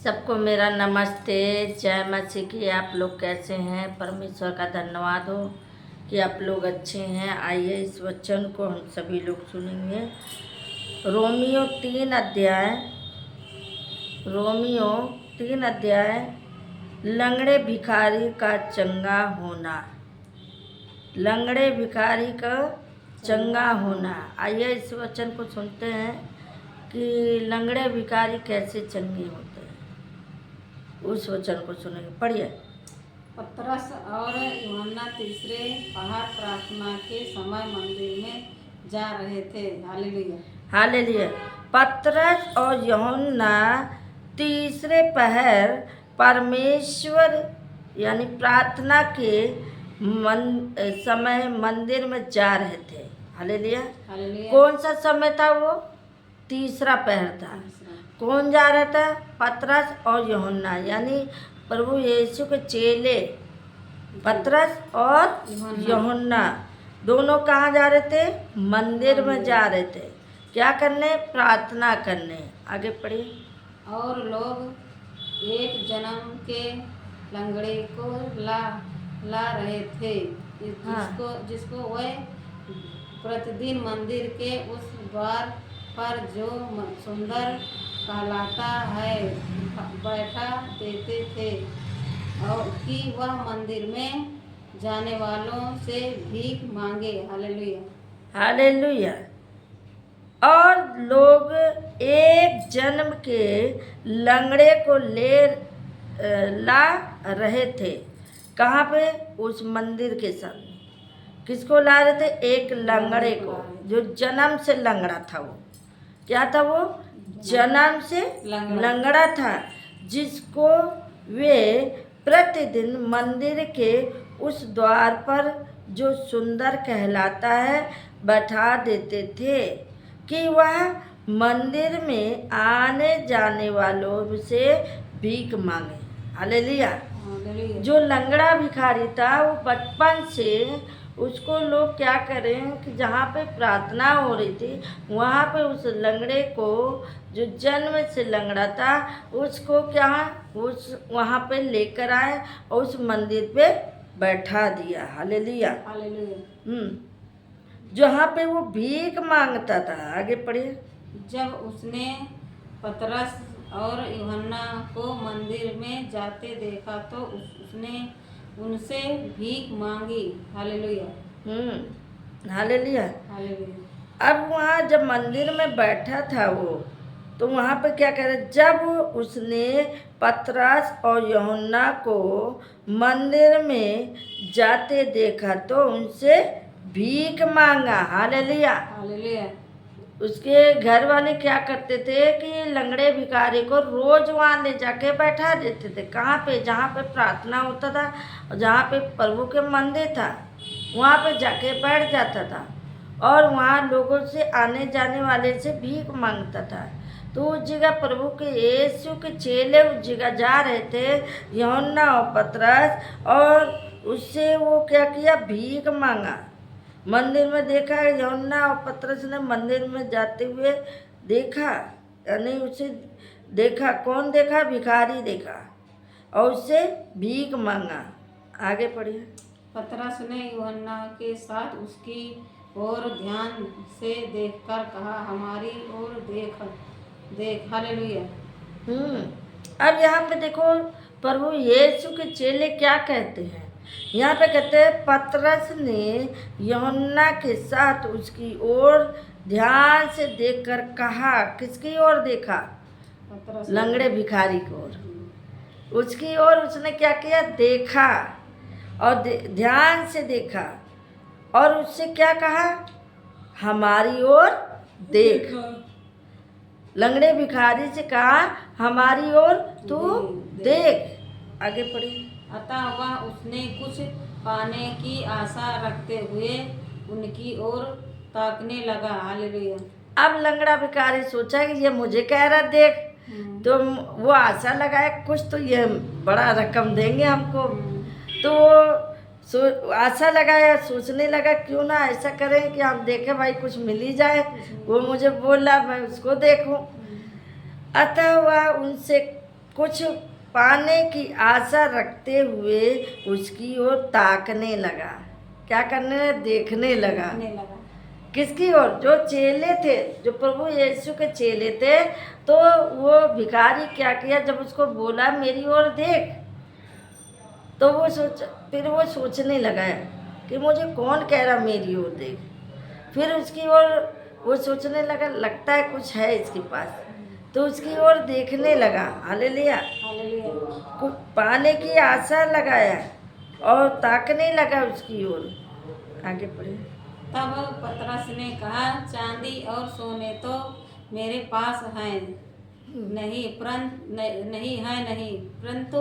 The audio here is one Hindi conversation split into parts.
सबको मेरा नमस्ते। जय मसीह की। आप लोग कैसे हैं? परमेश्वर का धन्यवाद हो कि आप लोग अच्छे हैं। आइए इस वचन को हम सभी लोग सुनेंगे। रोमियो 3 अध्याय लंगड़े भिखारी का चंगा होना। लंगड़े भिखारी का चंगा होना। आइए इस वचन को सुनते हैं कि लंगड़े भिखारी कैसे चंगे होते हैं। उस वचन को सुनेंगे। पढ़िए। पतरस और यूहन्ना तीसरे पहर प्रार्थना के समय मंदिर में जा रहे थे। Hallelujah hallelujah. पतरस और यूहन्ना तीसरे पहर परमेश्वर यानी प्रार्थना के समय मंदिर में जा रहे थे। हालेलुया। हालेलुया। कौन सा समय था? वो तीसरा पहर था। कौन जा रहा था? पतरस और यूहन्ना यानी प्रभु यीशु के चेले पतरस और यूहन्ना दोनों कहाँ जा रहे थे? मंदिर में जा रहे थे। क्या करने? प्रार्थना करने। आगे पढ़िए। और लोग एक जन्म के लंगड़े को ला रहे थे, जिसको वह प्रतिदिन मंदिर के उस द्वार पर जो सुंदर कहलाता है बैठा देते थे, और कि वह मंदिर में जाने वालों से भीख मांगे। Hallelujah hallelujah. और लोग एक जन्म के लंगड़े को ला रहे थे। कहाँ पे? उस मंदिर के सामने। किसको ला रहे थे? एक लंगड़े को, जो जन्म से लंगड़ा था। वो क्या था? वो जन्म से लंगड़ा था, जिसको वे प्रतिदिन मंदिर के उस द्वार पर जो सुंदर कहलाता है बैठा देते थे, कि वह मंदिर में आने जाने वालों से भीख मांगे। हालेलुया। जो लंगड़ा भिखारी था वो बचपन से उसको लोग क्या करें कि जहाँ पे प्रार्थना हो रही थी वहाँ पे उस लंगड़े को, जो जन्म से लंगड़ा था, उसको क्या वहाँ पे लेकर आए और उस मंदिर पे बैठा दिया। हालेलुया। जहाँ पे वो भीख मांगता था। आगे पढ़िए। जब उसने पतरस और यूहन्ना को मंदिर में जाते देखा तो उसने उनसे भीख मांगी। Hallelujah hallelujah. हालेलुया। अब वहाँ जब मंदिर में बैठा था वो, तो वहाँ पे क्या करे? जब उसने पतरस और यूहन्ना को मंदिर में जाते देखा तो उनसे भीख मांगा। Hallelujah hallelujah. उसके घर वाले क्या करते थे कि लंगड़े भिखारी को रोज वहाँ ले जाके बैठा देते थे। कहाँ पे? जहाँ पे प्रार्थना होता था और जहाँ पे प्रभु के मंदिर था, वहाँ पे जाके बैठ जाता था और वहाँ लोगों से, आने जाने वाले से भीख मांगता था। तो उस जगह प्रभु के यीशु के चेले उस जगह जा रहे थे, यूहन्ना और पतरस, और उससे वो क्या किया? भीख मांगा। मंदिर में देखा, यूहन्ना और पतरस ने मंदिर में जाते हुए देखा, यानी उसे देखा। कौन देखा? भिखारी देखा और उससे भीख मांगा। आगे पढ़िए। पतरस ने यूहन्ना के साथ उसकी ओर ध्यान से देखकर कहा, हमारी ओर देख। हालेलुया। अब यहाँ पे देखो प्रभु यीशु के चेले क्या कहते हैं। यहाँ पे कहते हैं पतरस ने यूहन्ना के साथ उसकी ओर ध्यान से देखकर कहा। किसकी ओर देखा? लंगड़े भिखारी की ओर। उसकी ओर उसने क्या किया? देखा और ध्यान से देखा और उससे क्या कहा? हमारी ओर देख। लंगड़े भिखारी से कहा, हमारी ओर तू देख। आगे पढ़िए। अतः वह उसने कुछ पाने की आशा रखते हुए उनकी ओर ताकने लगा। हालेलुया। अब लंगड़ा भिखारी सोचा कि ये मुझे कह रहा देख, तो वो आशा लगाए कुछ तो ये बड़ा रकम देंगे हमको। तो आशा लगाया, सोचने लगा क्यों ना ऐसा करें कि हम देखें भाई कुछ मिल ही जाए। वो मुझे बोला, मैं उसको देखूं। अतः वह उनसे कुछ पाने की आशा रखते हुए उसकी ओर ताकने लगा। क्या करने? देखने लगा। देखने लगा। किसकी ओर? जो चेले थे, जो प्रभु यीशु के चेले थे। तो वो भिखारी क्या किया, जब उसको बोला मेरी ओर देख, तो फिर वो सोचने लगा कि मुझे कौन कह रहा मेरी ओर देख। फिर उसकी ओर वो सोचने लगा, लगता है कुछ है इसके पास, तो उसकी ओर देखने लगा। हालेलुया। हालेलुया। कुछ पाने की आशा लगाया और ताकने लगा उसकी ओर। आगे पढ़े। तब पतरस ने कहा, चांदी और सोने तो मेरे पास हैं नहीं, परंतु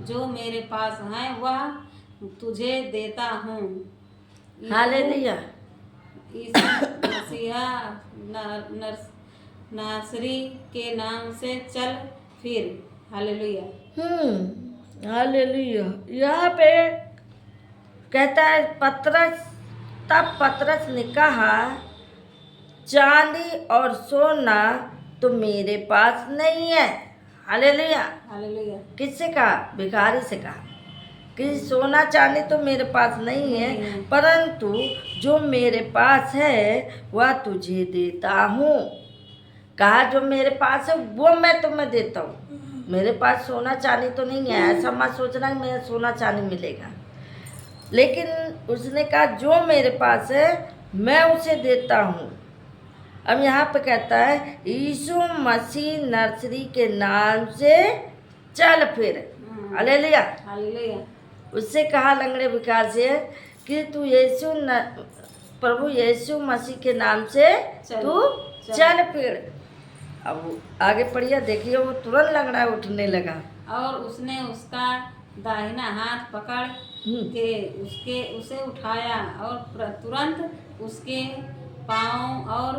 जो मेरे पास हैं वह तुझे देता हूँ। हालेलुया। यीशु मसीहा नासरी के नाम से चल फिर। हालेलुया। हालेलुया। यहाँ पे कहता है तब पतरस ने कहा, चांदी और सोना तो मेरे पास नहीं है। हालेलुया। हालेलुया। किससे कहा? भिखारी से कहा कि सोना चांदी तो मेरे पास नहीं है, परंतु जो मेरे पास है वह तुझे देता हूँ। कहा जो मेरे पास है वो मैं तुम्हें देता हूँ। मेरे पास सोना चांदी तो नहीं है, ऐसा मत सोचना कि मेरा सोना चांदी मिलेगा। लेकिन उसने कहा जो मेरे पास है मैं उसे देता हूँ। अब यहाँ पे कहता है यीशु मसीह नर्सरी के नाम से चल फिर। हालेलुया। हालेलुया। उससे कहा लंगड़े भिखारी से कि तू प्रभु यीशु मसीह के नाम से तू चल फिर। अब आगे पढ़िए, देखिए वो तुरंत लंगड़ा उठने लगा। और उसने उसका दाहिना हाथ पकड़ के उसे उठाया और तुरंत उसके पाँव और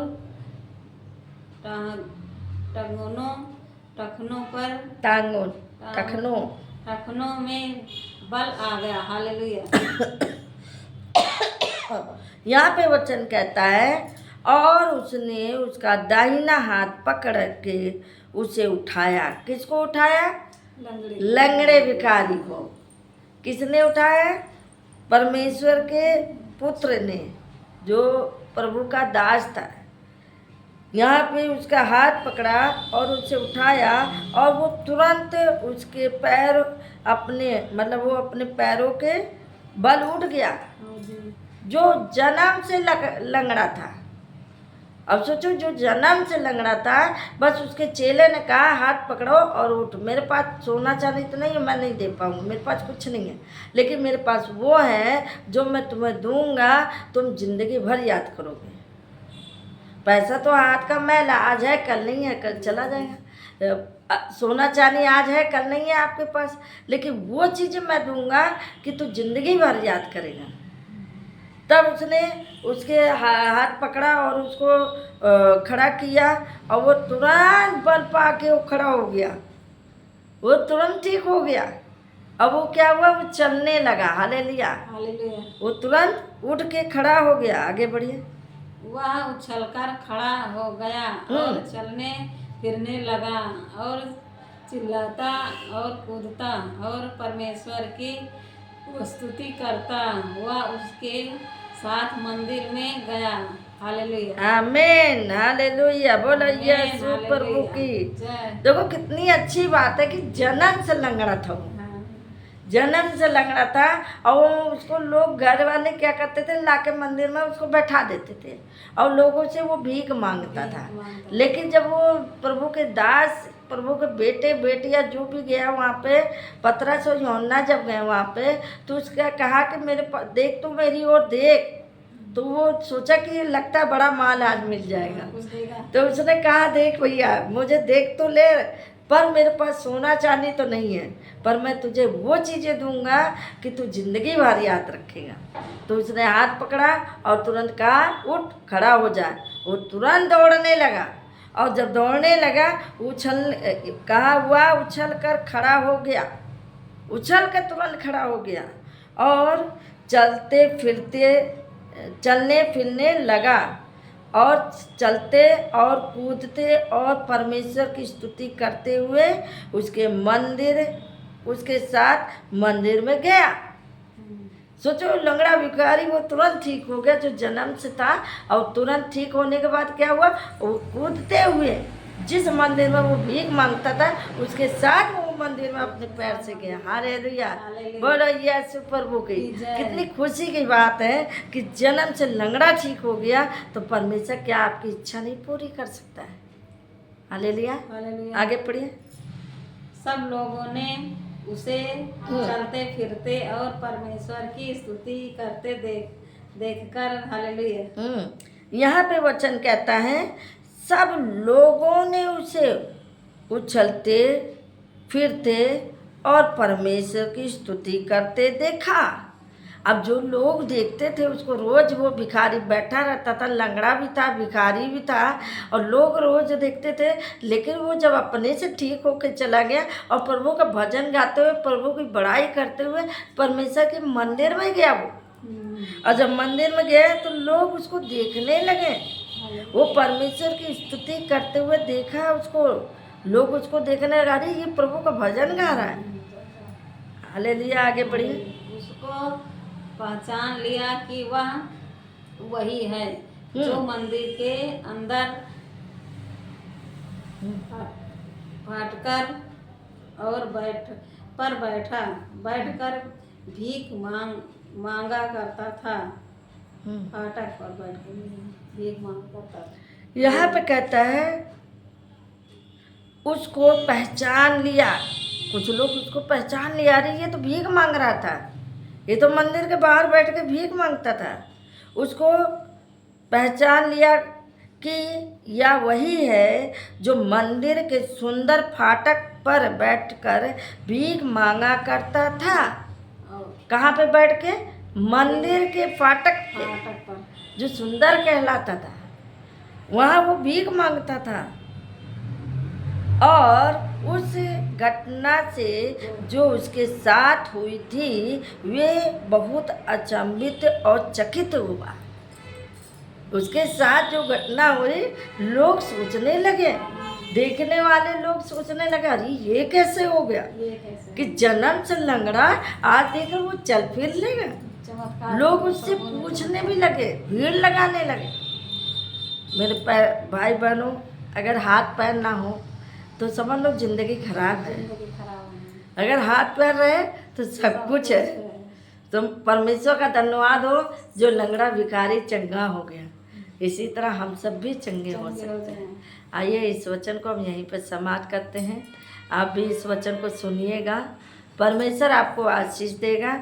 टखनों में बल आ गया। हालेलुया। यहाँ पे वचन कहता है और उसने उसका दाहिना हाथ पकड़ के उसे उठाया। किसको उठाया? लंगड़े भिखारी को। किसने उठाया? परमेश्वर के पुत्र ने, जो प्रभु का दास था। यहाँ पे उसका हाथ पकड़ा और उसे उठाया और वो तुरंत उसके पैर वो अपने पैरों के बल उठ गया, जो जन्म से लंगड़ा था। अब सोचो, जो जन्म से लंगड़ा था, बस उसके चेले ने कहा हाथ पकड़ो और उठ। मेरे पास सोना चांदी तो नहीं है, मैं नहीं दे पाऊंगा, मेरे पास कुछ नहीं है, लेकिन मेरे पास वो है जो मैं तुम्हें दूंगा, तुम जिंदगी भर याद करोगे। पैसा तो हाथ का मैल, आज है कल नहीं है, कल चला जाएगा। सोना चांदी आज है कल नहीं है आपके पास, लेकिन वो चीज़ मैं दूंगा कि तू जिंदगी भर याद करेगा। तब उसने उसके हाथ पकड़ा और उसको खड़ा किया और वो तुरंत बल पा के वो खड़ा हो गया, वो तुरंत ठीक हो गया। अब वो क्या हुआ? वो चलने लगा। हालेलुया। हालेलुया। वो तुरंत उठ के खड़ा हो गया। आगे बढ़िए। वह उछलकर खड़ा हो गया और चलने फिरने लगा और चिल्लाता और कूदता और परमेश्वर की स्तुति करता वह उसके साथ मंदिर में गया। हालेलुया। आमीन। हालेलुया। बोलो यीशु प्रभु की। देखो कितनी अच्छी बात है कि जन्म से लंगड़ा था वो। जन्म से लंगड़ा था और उसको लोग, घर वाले क्या करते थे, लाके मंदिर में उसको बैठा देते थे और लोगों से वो भीख मांगता था। लेकिन जब वो प्रभु के दास, प्रभु के बेटे बेटियाँ जो भी गया वहाँ पे, पतरस और यूहन्ना जब गए वहाँ पे, तो उसका कहा कि देख तू मेरी ओर देख। तो वो सोचा कि लगता बड़ा माल आज मिल जाएगा, तो उसने कहा देख भैया मुझे देख तो ले, पर मेरे पास सोना चांदी तो नहीं है, पर मैं तुझे वो चीज़ें दूंगा कि तू जिंदगी भर याद रखेगा। तो उसने हाथ पकड़ा और तुरंत कहा उठ खड़ा हो जा। वो तुरंत दौड़ने लगा और जब दौड़ने लगा उछल कर खड़ा हो गया, उछल कर तुरंत खड़ा हो गया और चलने फिरने लगा और चलते और कूदते और परमेश्वर की स्तुति करते हुए उसके साथ मंदिर में गया। सोचो, लंगड़ा भिखारी वो तुरंत ठीक हो गया जो जन्म से था, और तुरंत ठीक होने के बाद क्या हुआ, वो कूदते हुए जिस मंदिर में वो भीख मांगता था उसके साथ वो मंदिर में अपने पैर से गया। हालेलुया, बोलो यीशु प्रभु की। कितनी खुशी की बात है कि जन्म से लंगड़ा ठीक हो गया, तो परमेश्वर क्या आपकी इच्छा नहीं पूरी कर सकता है? हालेलुया, आगे पढ़िए। सब लोगों ने उसे चलते फिरते और परमेश्वर की स्तुति करते देखकर हालेलुया। यहाँ पे वचन कहता है सब लोगों ने उसे उछलते फिरते और परमेश्वर की स्तुति करते देखा। अब जो लोग देखते थे उसको, रोज वो भिखारी बैठा रहता था, लंगड़ा भी था, भिखारी भी था, और लोग रोज देखते थे। लेकिन वो जब अपने से ठीक होकर चला गया और प्रभु का भजन गाते हुए, प्रभु की बड़ाई करते हुए परमेश्वर के मंदिर में गया वो, और जब मंदिर में गया तो लोग उसको देखने लगे। वो परमेश्वर की स्तुति करते हुए देखा उसको, लोग उसको देखने लगा, अरे ये प्रभु का भजन गा रहा है। हालेलुया, आगे बढ़िए। उसको पहचान लिया कि वह वही है जो मंदिर के अंदर फाटकर और बैठकर भीख मांगा करता था। फाटक पर बैठकर भीख मांगा करता था। यहाँ पे कहता है उसको पहचान लिया। कुछ लोग उसको पहचान लिया, अरे ये तो भीख मांग रहा था, ये तो मंदिर के बाहर बैठ के भीख मांगता था। उसको पहचान लिया कि यह वही है जो मंदिर के सुंदर फाटक पर बैठकर भीख मांगा करता था। कहाँ पे बैठ के? मंदिर के फाटक पर जो सुंदर कहलाता था, वहाँ वो भीख मांगता था। और उस घटना से जो उसके साथ हुई थी वे बहुत अचंभित और चकित हुआ। उसके साथ जो घटना हुई, लोग सोचने लगे, देखने वाले लोग सोचने लगे, अरे ये कैसे हो गया कि जन्म से लंगड़ा, आज देखो वो चल फिर लेगा। लोग उससे पूछने भी लगे, भीड़ लगाने लगे। मेरे भाई बहनों, अगर हाथ पैर ना हो तो समझ लो जिंदगी खराब है। अगर हाथ पैर रहे तो सब कुछ है। तो परमेश्वर का धन्यवाद हो जो लंगड़ा भिखारी चंगा हो गया। इसी तरह हम सब भी चंगे हो सकते हैं। आइए इस वचन को हम यहीं पर समाप्त करते हैं। आप भी इस वचन को सुनिएगा, परमेश्वर आपको आशीष देगा,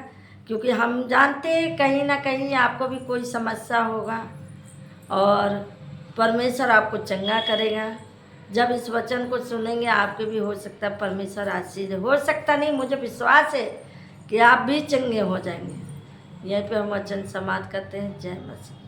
क्योंकि हम जानते हैं कहीं ना कहीं आपको भी कोई समस्या होगा और परमेश्वर आपको चंगा करेगा। जब इस वचन को सुनेंगे आपके भी हो सकता है परमेश्वर आशीष, हो सकता नहीं, मुझे विश्वास है कि आप भी चंगे हो जाएंगे। यहीं पे हम वचन समाप्त करते हैं। जय मसीह।